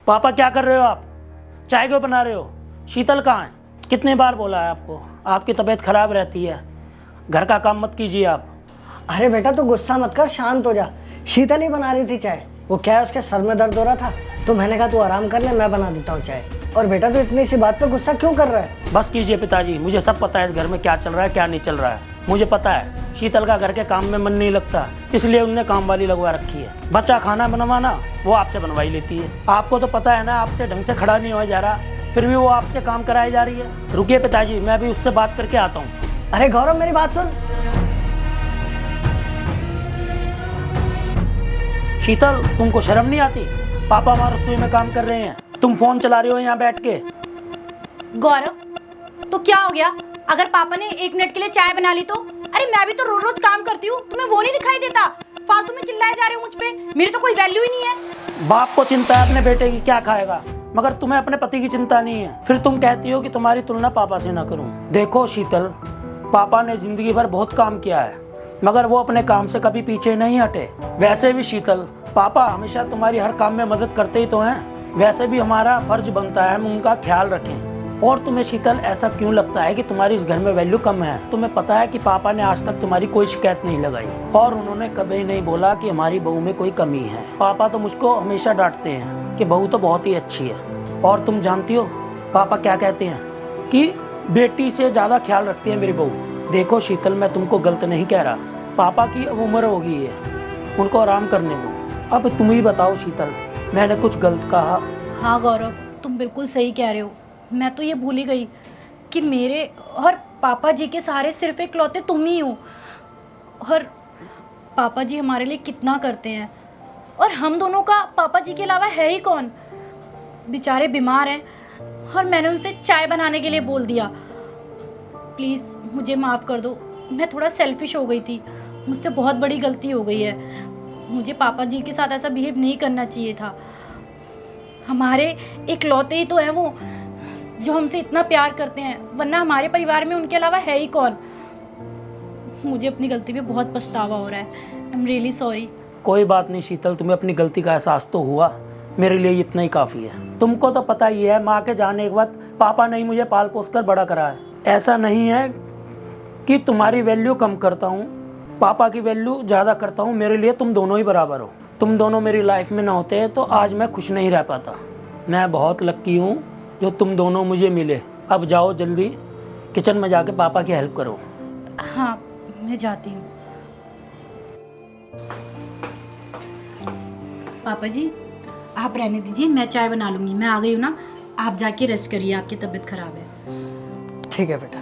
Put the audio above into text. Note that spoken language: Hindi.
पापा क्या कर रहे हो आप? चाय क्यों बना रहे हो? शीतल कहाँ है? कितनी बार बोला है आपको, आपकी तबीयत खराब रहती है, घर का काम मत कीजिए आप। अरे बेटा तू गुस्सा मत कर, शांत हो जा। शीतल ही बना रही थी चाय। वो क्या है, उसके सर में दर्द हो रहा था तो मैंने कहा तू आराम कर ले, मैं बना देता हूँ चाय। और बेटा तू इतनी सी बात पे गुस्सा क्यों कर रहा है? बस कीजिए पिताजी, मुझे सब पता है इस घर में क्या चल रहा है क्या नहीं चल रहा है। मुझे पता है शीतल का घर के काम में मन नहीं लगता, इसलिए उनने काम वाली लगवा रखी है। बच्चा खाना बनवाना वो आपसे बनवाई लेती है। आपको तो पता है ना, आपसे ढंग से खड़ा नहीं हो जा रहा, फिर भी वो आपसे काम कराई जा रही है। रुकिए पिताजी, मैं अभी उससे बात करके आता हूँ। अरे गौरव मेरी बात सुन। शीतल, तुमको शर्म नहीं आती? पापा हमारे रसोई में काम कर रहे हैं, तुम फोन चला रही हो यहाँ बैठ के। गौरव तो क्या हो गया, अगर पापा ने 1 मिनट के लिए चाय बना ली तो? अरे मैं भी तो रोज रोज काम करती हूँ, तुम्हें वो नहीं दिखाई देता? फालतू में चिल्लाए जा रहे हो मुझ पे, मेरी तो कोई वैल्यू ही नहीं है। बाप को चिंता है अपने बेटे की क्या खाएगा, मगर तुम्हें अपने पति की चिंता नहीं है। फिर तुम कहती हो कि तुम्हारी तुलना पापा से ना करूं। देखो शीतल, पापा ने जिंदगी भर बहुत काम किया है, मगर वो अपने काम से कभी पीछे नहीं हटे। वैसे भी शीतल, पापा हमेशा तुम्हारी हर काम में मदद करते ही तो हैं। वैसे भी हमारा फर्ज बनता है हम उनका ख्याल रखें। और तुम्हें शीतल ऐसा क्यों लगता है कि तुम्हारी इस घर में वैल्यू कम है? तुम्हें पता है कि पापा ने आज तक तुम्हारी कोई शिकायत नहीं लगाई और उन्होंने कभी नहीं बोला कि हमारी बहू में कोई कमी है। पापा तो मुझको हमेशा डांटते हैं कि बहू तो बहुत ही अच्छी है। और तुम जानती हो पापा क्या कहते हैं कि बेटी से ज़्यादा ख्याल रखती है मेरी बहू। देखो शीतल, मैं तुमको गलत नहीं कह रहा, पापा की अब उम्र हो गई है, उनको आराम करने दो। अब तुम ही बताओ शीतल, मैंने कुछ गलत कहा? हाँ गौरव, तुम बिल्कुल सही कह रहे हो। मैं तो ये भूल ही गई कि मेरे और पापा जी के सहारे सिर्फ इकलौते तुम ही हो। और पापा जी हमारे लिए कितना करते हैं, और हम दोनों का पापा जी के अलावा है ही कौन? बेचारे बीमार हैं और मैंने उनसे चाय बनाने के लिए बोल दिया। प्लीज़ मुझे माफ़ कर दो, मैं थोड़ा सेल्फिश हो गई थी, मुझसे बहुत बड़ी गलती हो गई है। मुझे पापा जी के साथ ऐसा बिहेव नहीं करना चाहिए था। हमारे इकलौते ही तो हैं वो, जो हमसे इतना प्यार करते हैं, वरना हमारे परिवार में उनके अलावा है ही कौन? मुझे अपनी गलती पे बहुत पछतावा हो रहा है। I am really sorry. कोई बात नहीं शीतल, तुम्हें अपनी गलती का एहसास तो हुआ, मेरे लिए इतना ही काफ़ी है। तुमको तो पता ही है, माँ के जाने के बाद पापा ने ही मुझे पाल पोस कर बड़ा करा है। ऐसा नहीं है कि तुम्हारी वैल्यू कम करता हूँ, पापा की वैल्यू ज़्यादा करता हूँ। मेरे लिए तुम दोनों ही बराबर हो। तुम दोनों मेरी लाइफ में ना होते तो आज मैं खुश नहीं रह पाता। मैं बहुत लक्की हूँ जो तुम दोनों मुझे मिले। अब जाओ जल्दी किचन में जाके पापा की हेल्प करो। हाँ मैं जाती हूँ। पापा जी आप रहने दीजिए, मैं चाय बना लूँगी। मैं आ गई हूँ ना, आप जाके रेस्ट करिए, आपकी तबीयत खराब है। ठीक है बेटा।